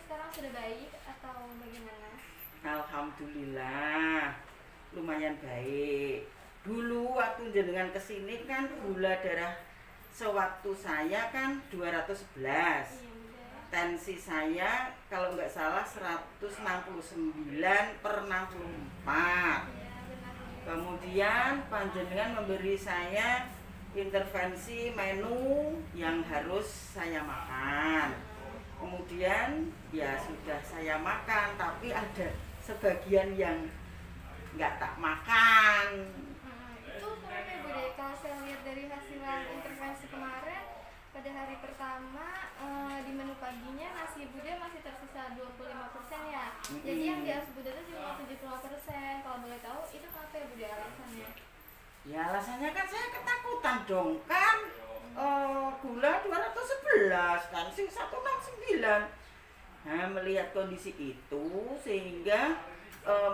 sekarang sudah baik atau bagaimana? Alhamdulillah lumayan baik. Dulu waktu jenengan kesini kan gula darah sewaktu saya kan 211. Iya Bude. Tensi saya kalau nggak salah 169/64. Iya benar Bude. Kemudian panjenengan memberi saya intervensi menu yang harus saya makan. Kemudian ya sudah saya makan, tapi ada sebagian yang nggak tak makan. Itu kenapa ya Bude? Kalau saya lihat dari hasil intervensi kemarin, pada hari pertama di menu paginya nasi Bude masih tersisa 25% ya. Jadi yang di as Bude itu cuma 75%. Kalau boleh tahu itu kenapa ya Bude alasannya? Ya alasannya kan saya ketakutan dong kan, gula 211 kan sing 169. Nah melihat kondisi itu sehingga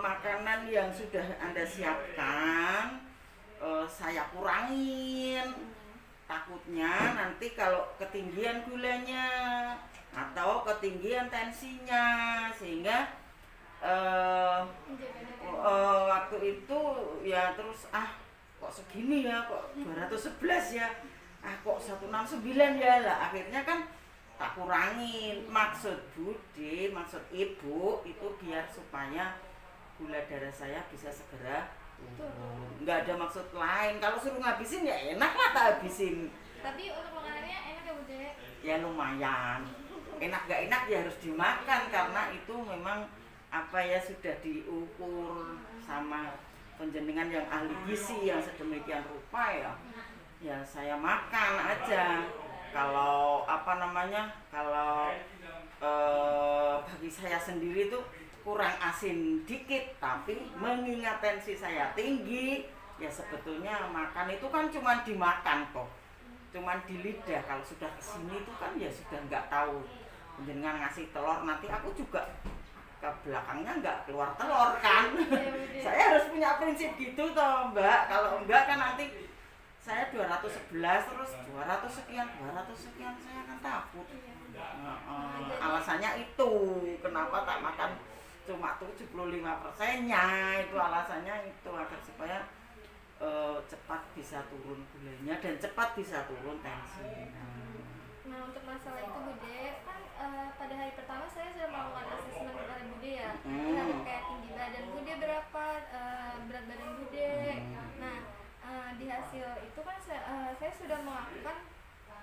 makanan yang sudah Anda siapkan saya kurangin. Takutnya nanti kalau ketinggian gulanya atau ketinggian tensinya sehingga waktu itu ya terus kok segini ya, kok 211 ya, kok 169 ya lah, akhirnya kan tak kurangin. Maksud Bude, maksud Ibu itu biar supaya gula darah saya bisa segera turun. Nggak ada maksud lain. Kalau suruh ngabisin ya enak lah tak habisin. Tapi untuk makanannya enak ya Bude? Ya lumayan. Enak gak enak ya harus dimakan karena itu memang apa ya sudah diukur sama penjenengan yang ahli gizi yang sedemikian rupa ya. Ya saya makan aja. Kalau apa namanya? Kalau bagi saya sendiri tuh kurang asin dikit, tapi mengingat tensi saya tinggi, ya sebetulnya makan itu kan cuma dimakan kok, cuma di lidah. Kalau sudah kesini itu kan ya sudah nggak tahu. Penjenengan ngasih telur, nanti aku juga ke belakangnya nggak keluar telur kan. Saya harus punya prinsip gitu toh Mbak. Kalau enggak kan nanti saya 211 terus 200 sekian saya kan takut. Alasannya itu kenapa tak makan cuma 75%-nya, itu alasannya itu agar supaya cepat bisa turun gulanya dan cepat bisa turun tensinya. Nah untuk masalah itu Bude, kan pada hari pertama saya sudah melakukan asesmen kepada Bude ya, terkait tinggi badan Bude berapa, berat badan Bude. Nah di hasil itu kan saya sudah melakukan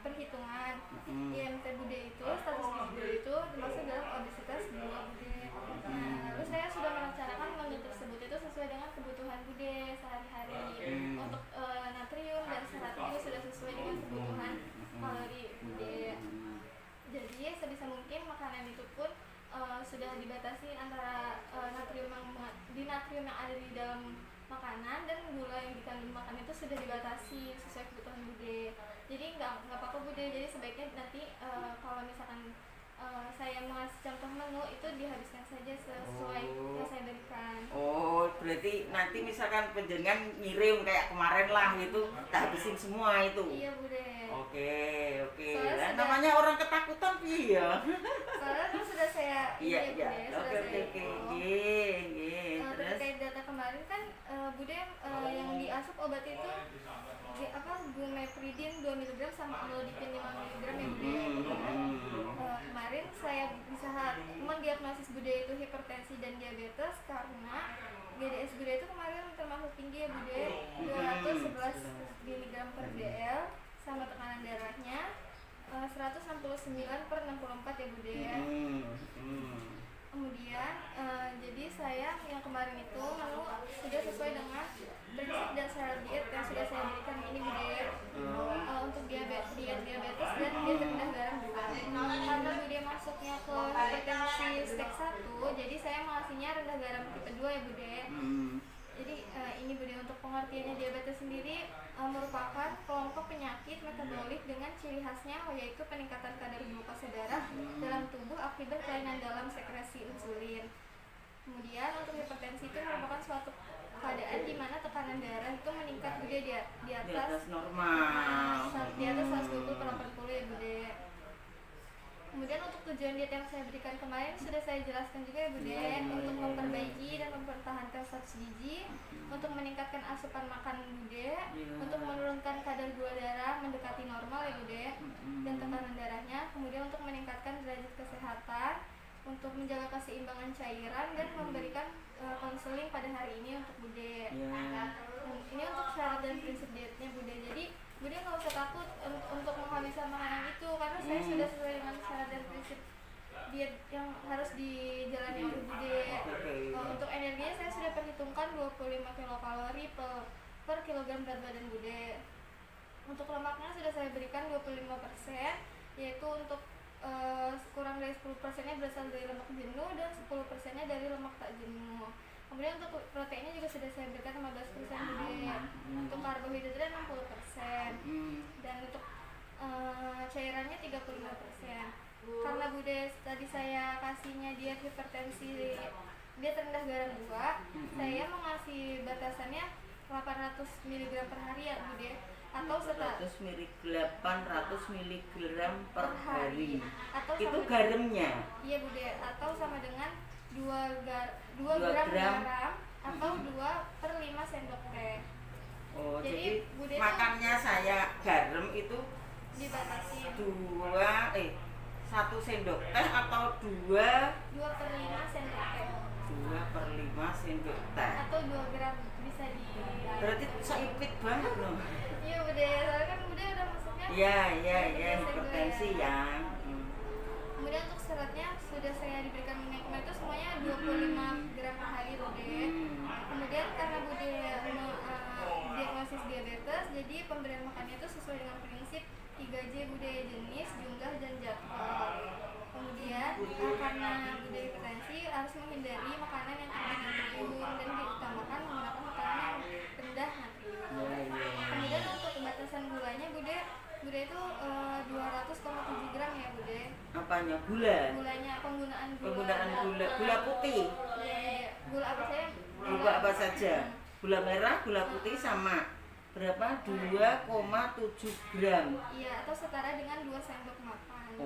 perhitungan IMT Bude itu, status gizi Bude itu termasuk dalam obesitas 2 Bude. Nah lalu saya sudah merencanakan menu tersebut itu sesuai dengan kebutuhan Bude sehari-hari. Untuk natrium dan serat itu sudah sesuai dengan kebutuhan kalori Bude. Jadi sebisa mungkin makanan itu pun sudah dibatasi antara natrium yang ada di dalam makanan dan gula yang dikandung makan itu sudah dibatasi sesuai kebutuhan Bude. Jadi nggak apa-apa Bude. Jadi sebaiknya nanti kalau misalkan saya mengasih contoh menu itu dihabiskan saja sesuai yang saya berikan. Oh, berarti nanti misalkan penjenengan ngirim kayak kemarin lah gitu, tak habisin semua itu. Iya Bude. Oke. Soalnya Namanya orang ketakutan iya. Soalnya kan sudah saya Iya. Bude. Oke. Terus Terkait data kemarin kan Bude yang diasup obat itu Bumepridin 2 mg sama amlodipin 5 mg ya Bude. Kemarin saya bisa mendiagnosis Bude itu hipertensi dan diabetes karena GDS Bude itu kemarin termasuk tinggi ya Bude, 211 mg/dl, sama tekanan darahnya 169/64 ya Bude. Kemudian jadi saya yang kemarin itu menu sudah sesuai dengan prinsip dan syarat diet yang sudah saya berikan ini Bude. Untuk diet diabetes dan diet rendah garam juga. Karena Bude masuknya ke hipertensi stage 1, jadi saya mengasihnya rendah garam tipe 2 ya Bude. Jadi ini Bude, untuk pengertiannya diabetes sendiri merupakan kelompok penyakit metabolik dengan ciri khasnya yaitu peningkatan kadar glukosa darah dalam tubuh akibat kelainan dalam sekresi insulin. Kemudian untuk hipertensi itu merupakan suatu keadaan di mana tekanan darah itu meningkat Bude di atas normal. Di atas 120/80 ya Bude. Kemudian untuk tujuan diet yang saya berikan kemarin sudah saya jelaskan juga ya Bude, untuk memperbaiki dan mempertahankan status gizi, untuk meningkatkan asupan makan Bude, untuk menurunkan kadar gula darah mendekati normal ya Bude, dan tekanan darahnya, kemudian untuk meningkatkan derajat kesehatan, untuk menjaga keseimbangan cairan dan memberikan konseling pada hari ini untuk Bude. Ini untuk syarat dan prinsip dietnya Bude. Jadi Bude nggak usah takut untuk menghabiskan makanan itu, karena saya sudah sesuai dengan syarat dan prinsip diet yang harus dijalani oleh Bude. Untuk energinya saya sudah perhitungkan 25 kilokalori per kilogram berat badan Bude. Untuk lemaknya sudah saya berikan 25%, yaitu untuk kurang dari 10%-nya berasal dari lemak jenuh dan 10%-nya dari lemak tak jenuh. Kemudian untuk proteinnya juga sudah saya berikan 15% Bude. Untuk karbohidratnya 60%, dan untuk cairannya 35%. Karena Bude tadi saya kasihnya diet hipertensi, diet rendah garam 2, saya mengasih batasannya 800 mg per hari ya Bude, atau 800 mg per hari. Atau itu garamnya. Iya Bude, atau sama dengan 2 gram garam atau 2/5 sendok teh. Jadi Bude makannya saya garam itu dibatasi 1 sendok teh atau 2/5 sendok teh. 2/5 sendok teh. Atau 2 gram bisa di. Berarti seimpit banget loh. Iya Bude, soalnya kan Bude udah masuknya. Iya, hipertensi ya. Kemudian untuk seratnya sudah saya diberikan kemarin itu semuanya 25 gram per hari Bude. Kemudian karena Bude diagnosis diabetes, jadi pemberian makannya itu sesuai dengan prinsip 3J Bude, jenis, jumlah, dan jadwal. Kemudian karena Bude hipertensi harus menghindari makanan yang tinggi natrium dan diutamakan menggunakan makanan yang rendah natrium. Kemudian untuk batasan gulanya Bude itu 200,7 gram ya Bude. Apanya? Gulanya, penggunaan gula putih. Gula apa saya? Gula apa saja? Gula merah, gula putih sama berapa? 2,7 gram. Iya, atau setara dengan 2 sendok makan.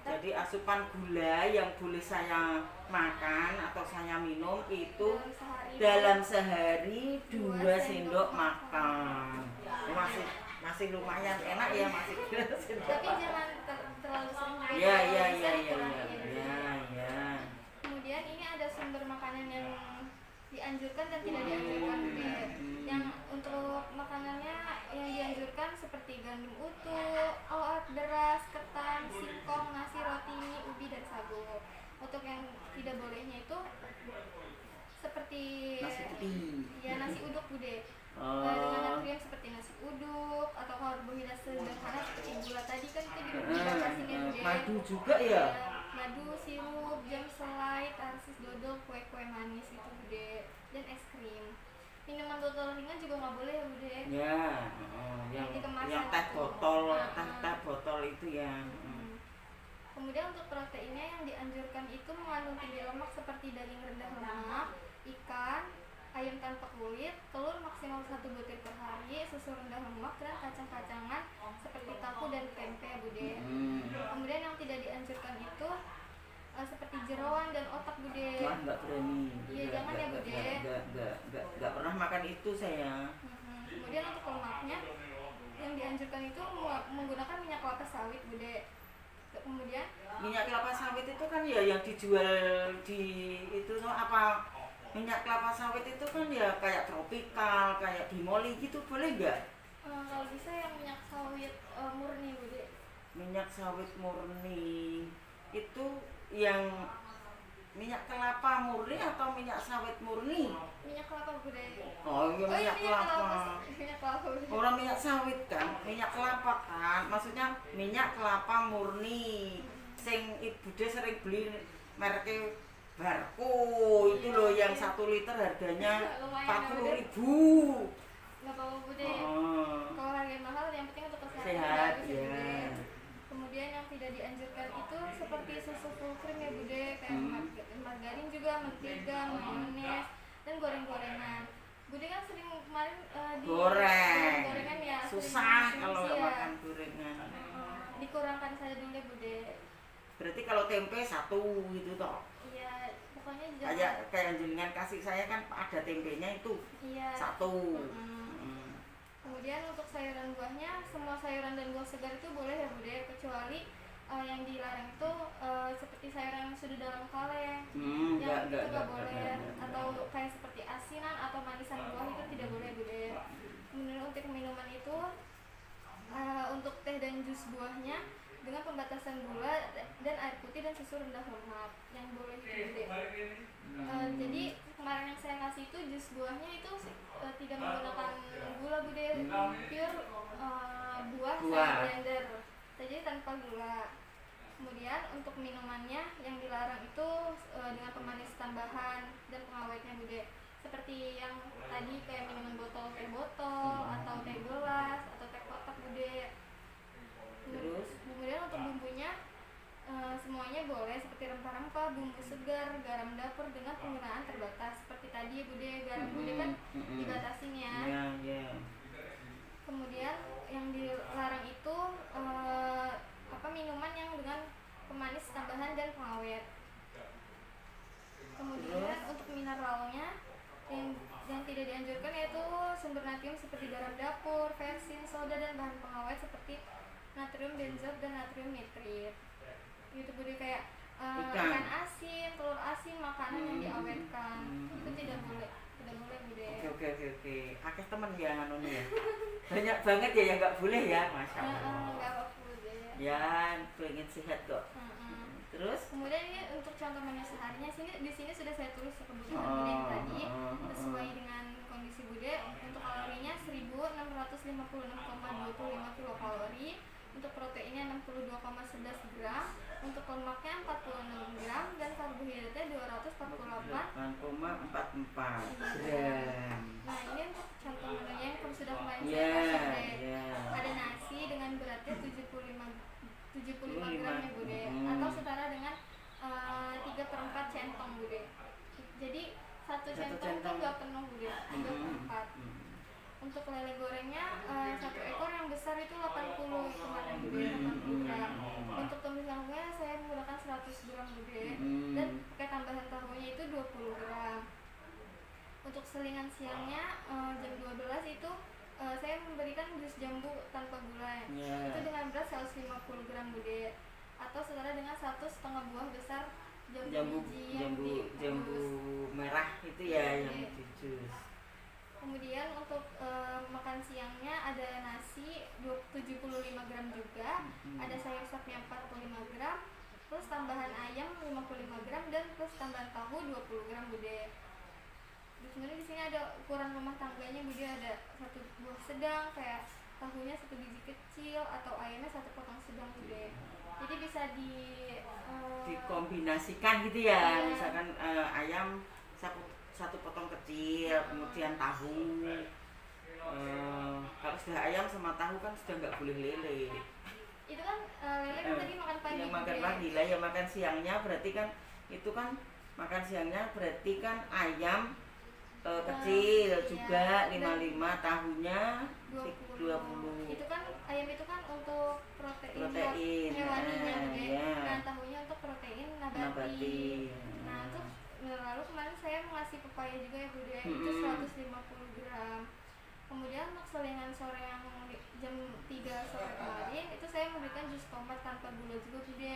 Jadi asupan gula yang boleh saya makan atau saya minum itu dalam sehari 2 sendok makan. Masih lumayan enak ya, masih 2 sendok. Tapi jangan terlalu sering. Iya. Kemudian ini ada sumber makanan yang dianjurkan dan tidak dianjurkan. Yang untuk makanannya yang dianjurkan seperti gandum utuh, oat, beras, ketan, singkong, nasi, roti, mie, ubi, dan sagu. Untuk yang tidak bolehnya itu seperti nasi uduk Bude. Dengan natrium seperti nasi uduk atau karbohidrat sederhana seperti gula tadi kan itu dibatasi Bude. Madu juga ya? Madu, sirup, jam selai, tarsis dodol, kue-kue manis itu Bude, dan es krim. Minuman botol ringan juga nggak boleh ya Bude. Yang teh botol itu ya. Kemudian untuk proteinnya yang dianjurkan itu mengandung tinggi lemak seperti daging rendah lemak, ikan, ayam tanpa kulit, telur maksimal 1 butir per hari, susu rendah lemak, dan kacang-kacangan seperti tahu dan tempe Bude. Kemudian yang tidak dianjurkan itu seperti jeroan dan otak Bude. Wah, nggak berani. Iya, jangan ya Bude. Nggak pernah makan itu saya. Kemudian untuk lemaknya yang dianjurkan itu menggunakan minyak kelapa sawit Bude. Kemudian minyak kelapa sawit itu kan ya yang dijual di itu apa? Minyak kelapa sawit itu kan ya kayak tropikal, kayak Bimoli gitu, boleh nggak? Kalau bisa yang minyak sawit murni Bude. Minyak sawit murni itu yang minyak kelapa murni atau minyak sawit murni? Minyak kelapa Bude. Oh iya, minyak kelapa. Orang minyak sawit kan, minyak kelapa kan, maksudnya minyak kelapa murni. Sing Bude sering beli mereknya Barco itu loh, yang 1 liter harganya 40.000. Nggak apa-apa Bude. Kalau harga mahal yang penting untuk kesehatan. Sehat ya. Kemudian yang tidak dianjurkan itu seperti susu full cream ya Bude, kayak margarin juga, mentega, mayones, dan goreng-gorengan. Bude kan sering kemarin gorengan ya. Susah kalau makan gorengan. Dikurangkan saja dulu ya Bude. Berarti kalau tempe satu gitu toh. Iya, pokoknya Kayak jenengan kasih saya kan ada tempenya itu. Iya. Satu. Kemudian untuk sayuran buahnya, semua sayuran dan buah segar itu boleh ya Bude, kecuali yang dilarang itu seperti sayuran yang sudah dalam kaleng, yang itu nggak boleh, atau kayak seperti asinan atau manisan buah itu tidak boleh Bude. Kemudian untuk minuman itu untuk teh dan jus buahnya dengan pembatasan gula dan air putih dan susu rendah lemak yang boleh itu Bude. Jadi kemarin yang saya kasih itu jus buahnya itu tidak menggunakan gula Bude, pure buah saya blender, jadi tanpa gula. Kemudian untuk minumannya yang dilarang itu dengan pemanis tambahan dan pengawetnya Bude, seperti yang tadi kayak minuman botol, teh botol atau teh gelas atau teh kotak Bude. Kemudian untuk bumbunya semuanya boleh, seperti rempah-rempah, bumbu segar, garam dapur dengan penggunaan terbatas. Seperti tadi Bude, garam Bude kan dibatasin ya. Kemudian yang dilarang itu minuman yang dengan pemanis tambahan dan pengawet. Kemudian untuk mineralnya yang tidak dianjurkan yaitu sumber natrium seperti garam dapur, versin, soda, dan bahan pengawet seperti natrium benzot dan natrium nitrit. Gitu Bude, kayak ikan asin, telur asin, makanan yang diawetkan itu tidak boleh Bude. Oke. Akeh temen ya anu ya. Banyak banget ya yang nggak boleh ya, masya Allah. Nggak apa Bude. Ya, pengen sehat kok. Terus? Kemudian ini untuk contoh menu seharinya di sini sudah saya tulis kebutuhan Bude yang tadi sesuai dengan kondisi Bude. Untuk kalorinya 1656,25 kilokalori. Untuk proteinnya 62,11 gram, untuk lemaknya 46 gram, dan karbohidratnya 248,44 gram. Nah ini untuk contoh menunya yang sudah kemarin saya kasih ada nasi dengan beratnya 75 gram ya Bude, atau setara dengan 3/4 centong Bude. Jadi satu centong itu nggak penuh Bude, 3/4. Untuk lele gorengnya satu ekor yang besar itu 80 kemarin Bude, 80 gram. Untuk tumis tahunya saya menggunakan 100 gram Bude, dan pakai tambahan tahunya itu 20 gram. Untuk selingan siangnya jam 12 itu saya memberikan jus jambu tanpa gula itu dengan berat 150 gram Bude, atau setara dengan 1,5 buah besar jambu merah itu ya yang di jus. Kemudian untuk makan siangnya ada nasi 75 gram juga, ada sayur sopnya 45 gram, plus tambahan ayam 55 gram, dan plus tambahan tahu 20 gram Bude. Sebenarnya di sini ada ukuran rumah tangganya Bude, ada satu buah sedang kayak tahunya 1 biji kecil atau ayamnya 1 potong sedang Bude. Jadi bisa dikombinasikan gitu ya, misalkan ayam satu potong kecil, kemudian tahu. Kalau sudah ayam sama tahu kan sudah nggak boleh lele. Itu kan lele kan tadi makan pagi. Yang makan pagi lah, yang makan siangnya berarti kan itu kan makan siangnya berarti kan ayam kecil juga 55, tahunya 20. Itu kan ayam itu kan untuk protein hewaninya dan tahunya untuk protein nabati. Nah untuk lalu kemarin saya mengasih pepaya juga ya Bude, itu 150 gram. Kemudian untuk selingan sore yang jam 3 sore kemarin itu saya memberikan jus tomat tanpa gula juga Bude,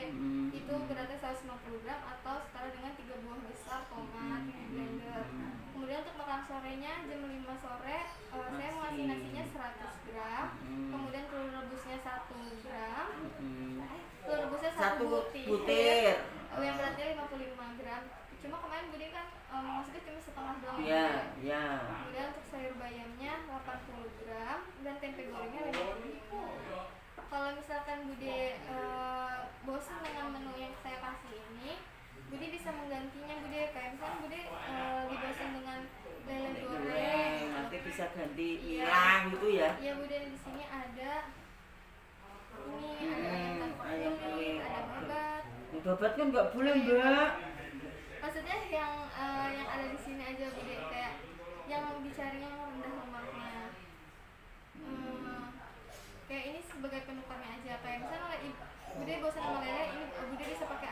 itu beratnya 150 gram atau setara dengan 3 buah besar tomat di blender. Kemudian untuk makan sorenya jam 5 sore saya mengasih nasinya 100 gram, kemudian telur rebusnya 1 gram, telur rebusnya 1 butir yang beratnya 55 gram. Cuma kemarin Bude kan maksudnya cuma setengah doang. Kemudian untuk sayur bayamnya 80 gram dan tempe gorengnya 50. Kalau misalkan Bude bosan dengan menu yang saya kasih ini, Bude bisa menggantinya Bude, kayak misalkan Bude lagi bosan dengan lele goreng, nanti bisa ganti ilang gitu ya. Iya Bude, di sini ada ini ada kulit, ada babat. Babat kan nggak boleh Mbak. Maksudnya yang ada di sini aja Bude, kayak yang dicarinya yang rendah lemaknya. Kayak ini sebagai penukarnya aja, kayak misalnya Bude bosan sama lele, ini Bude bisa pakai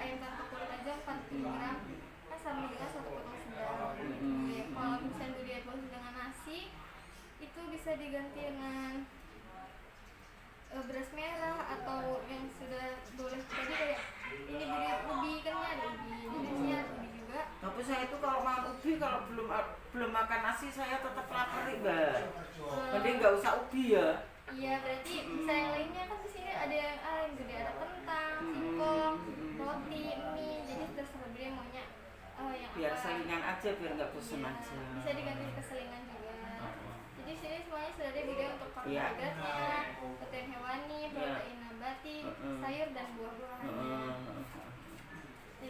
ubi kalau belum makan nasi saya tetap lapar Mbak. Mending nggak usah ubi ya. Iya, berarti bisa yang lainnya kan di sini ada yang gede, ada kentang, singkong, roti, mie. Jadi terserah Bude maunya yang Biar apa. selingan aja, biar nggak bosan Iya, aja. bisa diganti ke selingan juga. Jadi sini semuanya sudah ada Bude untuk Iya. karbohidratnya, protein hewani, protein nabati, sayur dan buah-buahannya.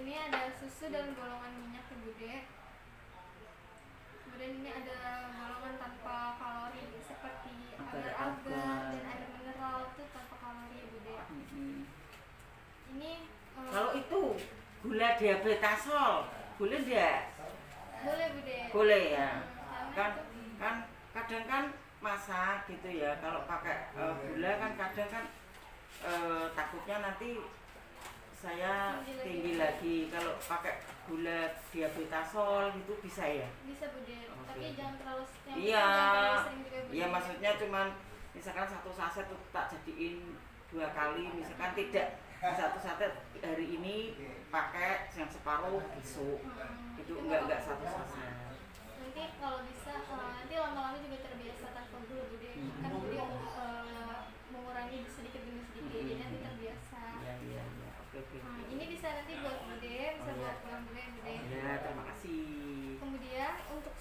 Ini ada susu dan golongan minyak ya Bude. Kemudian ini ada golongan tanpa kalori seperti agar-agar dan air mineral itu tanpa kalori ya Bude. Ini Kalau itu gula diabetasol, boleh enggak? boleh Bude. Boleh ya. Karena Kan kadang kan masak gitu ya. Kalau pakai gula kan kadang kan takutnya nanti saya tinggi lagi. Kalau pakai gula diabetasol itu bisa ya? bisa Bude, tapi Oke. jangan terlalu Iya, jangan terlalu sering juga Bude. iya maksudnya cuman misalkan satu saset tuh tak jadiin 2 kali, misalkan tidak satu saset hari ini pakai yang separuh besok, itu enggak satu saset. Nanti kalau bisa nanti lama-lama juga terbiasa tanpa gula Bude. Kan Bude mengurangi sedikit demi sedikit, jadi nanti terbiasa. Iya, oke. Nah, ini bisa nanti buat Bude, bisa buat pulang Bude. Ya, terima kasih. Kemudian untuk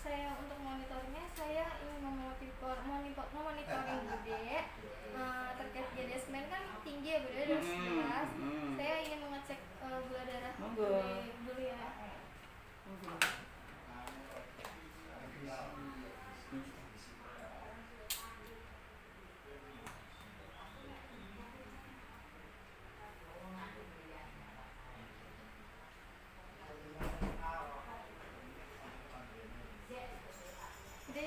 monitornya saya ingin memonitoring Bude terkait GDS-men kan tinggi ya Bude, 211. Saya ingin mengecek gula darah Monggo. Bude dulu ya.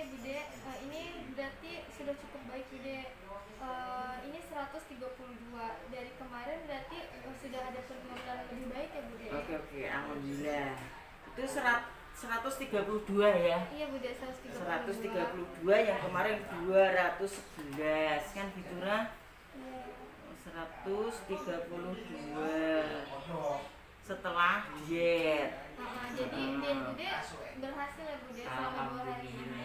Bude, ini berarti sudah cukup baik Bude. Ini 132 dari kemarin, berarti sudah ada penurunan lebih baik ya Bude. Oke, alhamdulillah. Itu 132 ya. Iya Bude, 132. 132 yang kemarin 211 kan gitu lah. Iya. 132 setelah diet. Jadi diet Bude berhasil ya Bude selama 2 hari ini.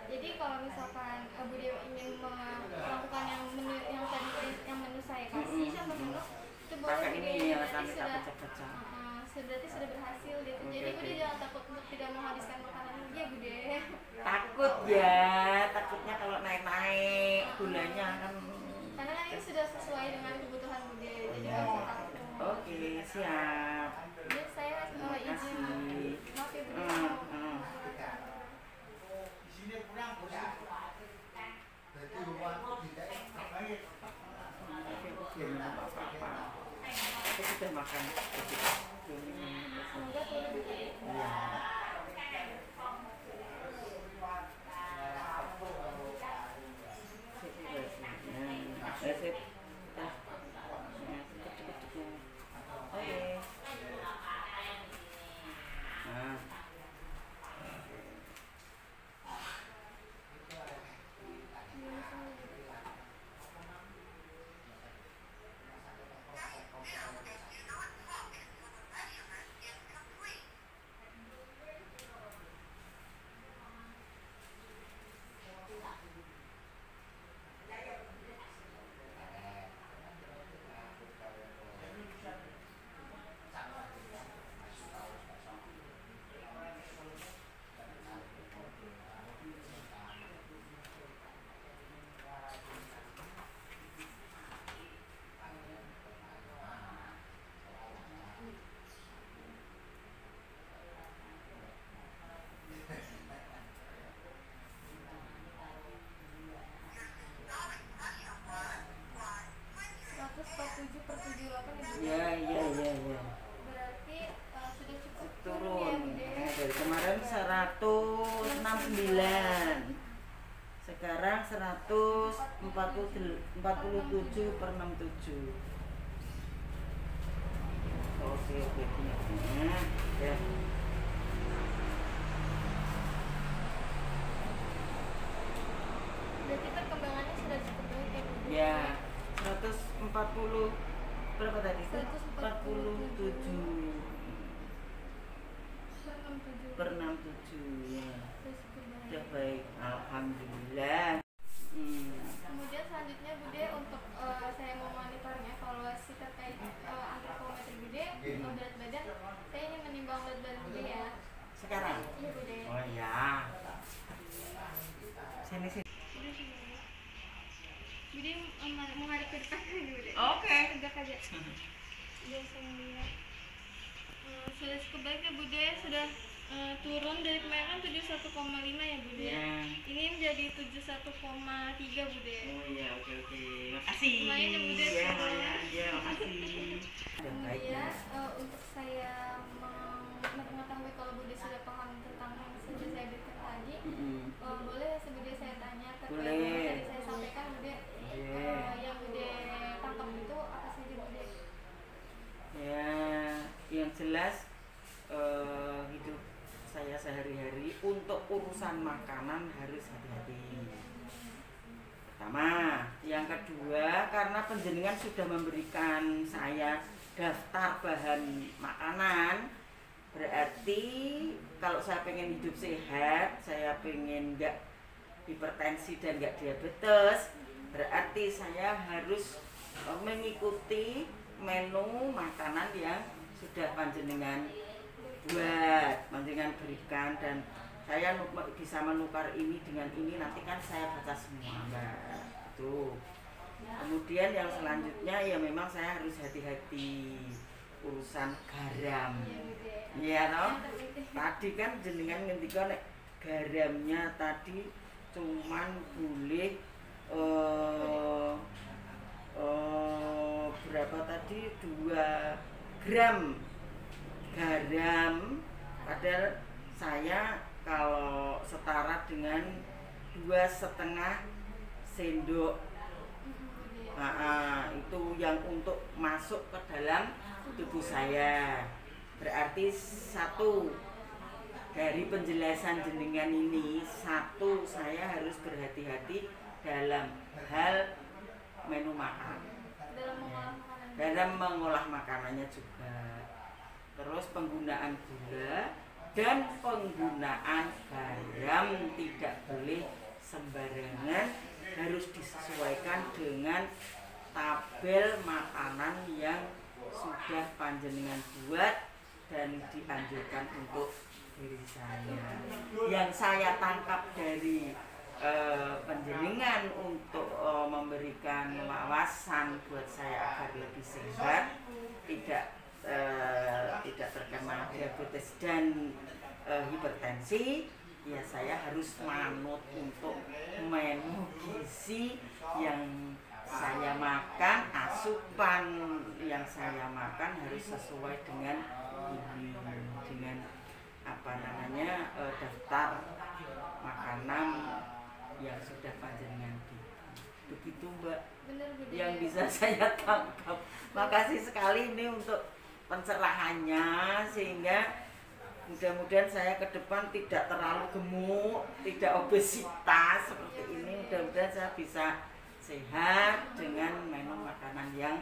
Jadi kalau misalkan Bude ingin melakukan yang menu saya kasih contoh menu itu boleh Pakai Bude. ini ya, Berarti kita pecah-pecah. berarti sudah berhasil gitu. Jadi Bude jangan takut untuk tidak menghabiskan makanan lagi ya Bude. Takut ya, takutnya kalau naik-naik gulanya kan. Karena kan ini sudah sesuai dengan kebutuhan Bude. Jadi nggak usah takut. Oke, siap. Jadi saya izin Kasih. maaf ya Bude. Oke, minum apa-apa. Aku sudah makan. Semoga turun Bude. Iya. Sip. Cukup. Oke. Nah. Iya. Berarti sudah cukup Turun. ya Bude. Dari kemarin 169. Sekarang 147/67. Oke. Nah, ya. Berarti perkembangannya sudah cukup baik ya Bude. Ya, 140 berapa tadi? 147. 47/67. sekarang. Iya Bude. Oh ya. Sini sini. Bude menghadap ke depan dulu Bude. Oke. Tegak aja. Biar saya lihat. Sudah cukup baik ya Bude, sudah turun dari kemarin kan 71,5 ya Bude. Ya. Ini menjadi 71,3 Bude. Oh iya, oke. Makasih. Lumayan ya Bude. Ya, makasih. Dan baiknya. Kemudian untuk saya mengetahui kalau Bude sudah paham tentang yang sudah saya berikan tadi, boleh Bude saya tanya terkait Boleh. yang tadi saya sampaikan Bude, Boleh. yang Bude tangkap itu apa saja Bude? Ya, yang jelas hidup saya sehari-hari untuk urusan makanan harus hati-hati. Pertama, yang kedua karena penjenengan sudah memberikan saya daftar bahan makanan, berarti kalau saya pengen hidup sehat, saya pengen nggak hipertensi dan nggak diabetes, berarti saya harus mengikuti menu makanan yang sudah panjenengan buat, panjenengan berikan, dan saya bisa menukar ini dengan ini, nanti kan saya baca semua Mbak. Tuh. Kemudian yang selanjutnya ya memang saya harus hati-hati urusan garam. Iya toh? Tadi kan jenengan ngendika nek garamnya tadi cuman boleh berapa tadi 2 gram garam, padahal saya kalau setara dengan 2,5 sendok. Itu yang untuk masuk ke dalam tubuh saya. Berarti satu dari penjelasan jenengan ini, satu saya harus berhati-hati dalam hal menu makan, dalam mengolah makanannya juga. Terus penggunaan gula dan penggunaan garam tidak boleh sembarangan, harus disesuaikan dengan tabel makanan yang sudah panjenengan buat dan dianjurkan untuk diri saya. Yang saya tangkap dari panjenengan untuk memberikan wawasan buat saya agar lebih sehat, tidak terkena diabetes dan hipertensi, ya saya harus manut untuk menu gizi yang saya makan, asupan yang saya makan harus sesuai dengan ini, dengan daftar makanan yang sudah panjenengan begitu Mbak. Bener, yang bisa saya tangkap. Makasih sekali ini untuk pencerahannya, sehingga mudah-mudahan saya ke depan tidak terlalu gemuk, tidak obesitas seperti ini. Mudah-mudahan saya bisa sehat dengan menu makanan yang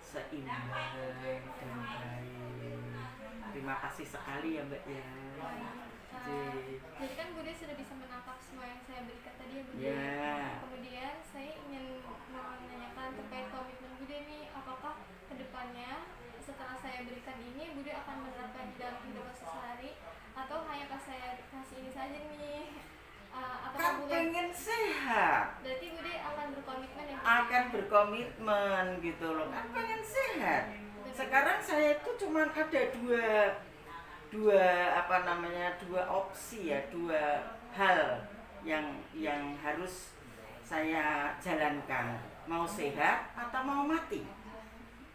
seimbang dan baik. Terima kasih sekali ya Mbak ya. Jadi kan Bude sudah bisa menangkap semua yang saya berikan tadi ya Bude. Yeah. Kemudian saya ingin menanyakan terkait komitmen Bude nih, apakah kedepannya setelah saya berikan ini Bude akan menerapkan di dalam kehidupan sehari, atau hanya saya kasih ini saja nih? Kan Bude pengen sehat, berarti Bude akan berkomitmen ya Bude? akan berkomitmen gitu loh, kan pengen sehat. Sekarang saya itu cuma ada dua opsi ya, 2 hal yang harus saya jalankan, mau sehat atau mau mati.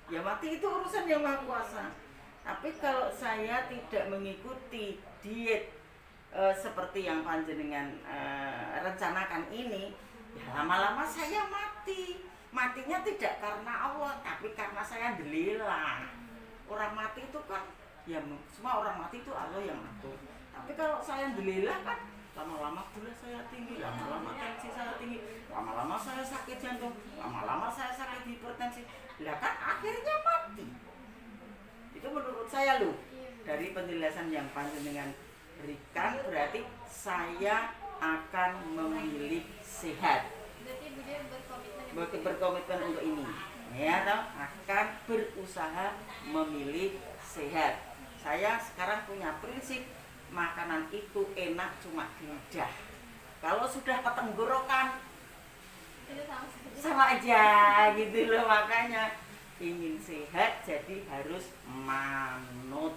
Ya mati itu urusan yang Maha Kuasa. Tapi kalau saya tidak mengikuti diet seperti yang panjenengan rencanakan ini, ya lama-lama saya mati. Matinya tidak karena Allah, tapi karena saya delilah. Orang mati itu kan, ya semua orang mati itu Allah yang ngatur. Tapi kalau saya delilah kan, lama-lama gula saya tinggi, lama-lama tensi saya tinggi, lama-lama saya sakit jantung, lama-lama saya sakit hipertensi. Lah kan akhirnya mati. Itu menurut saya loh, dari penjelasan yang panjenengan berikan, berarti saya akan memilih sehat. Berarti Bude berkomitmen untuk ini, ya toh, akan berusaha memilih sehat. Saya sekarang punya prinsip makanan itu enak cuma di lidah. Kalau sudah ke tenggorokan Itu sama aja gitu loh. Makanya ingin sehat jadi harus manut.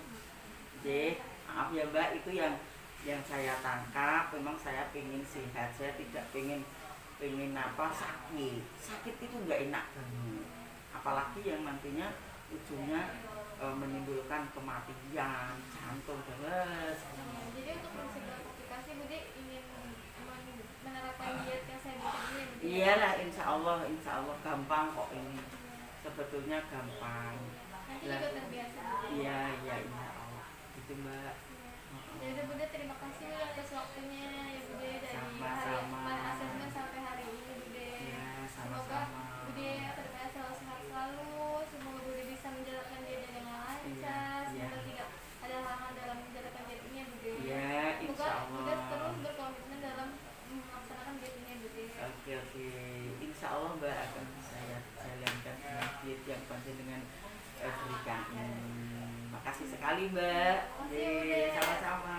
Maaf ya Mbak, itu yang saya tangkap. Memang saya pengen sehat, saya tidak pengen sakit itu nggak enak banget, apalagi yang nantinya ujungnya menimbulkan kematian jantung terus. Jadi untuk mencegah komplikasi Bude ingin menerapkan diet yang saya bikin ini Bude. Iyalah, insya Allah gampang kok ini, sebetulnya gampang. Nanti juga terbiasa. Iya insya Allah gitu Mbak. Ya udah Bude, terima kasih atas waktunya ya Bude, dari Sama-sama. hari asesmen sampai hari ini Bude. Ya, Semoga sama-sama. Bude kedepannya selalu sehat selalu. Semoga Bude bisa menjalankan diet dengan lancar. Iya. Semoga tidak ada halangan dalam menjalankan diet ini ya Bude. Iya, Semoga insya Bude Allah. terus berkomitmen dalam melaksanakan diet ini ya Bude. Oke, insya Allah Mbak akan saya jalankan diet yang panjenengan berikan. Makasih sekali Mbak. Makasih, Bude. Sama-sama.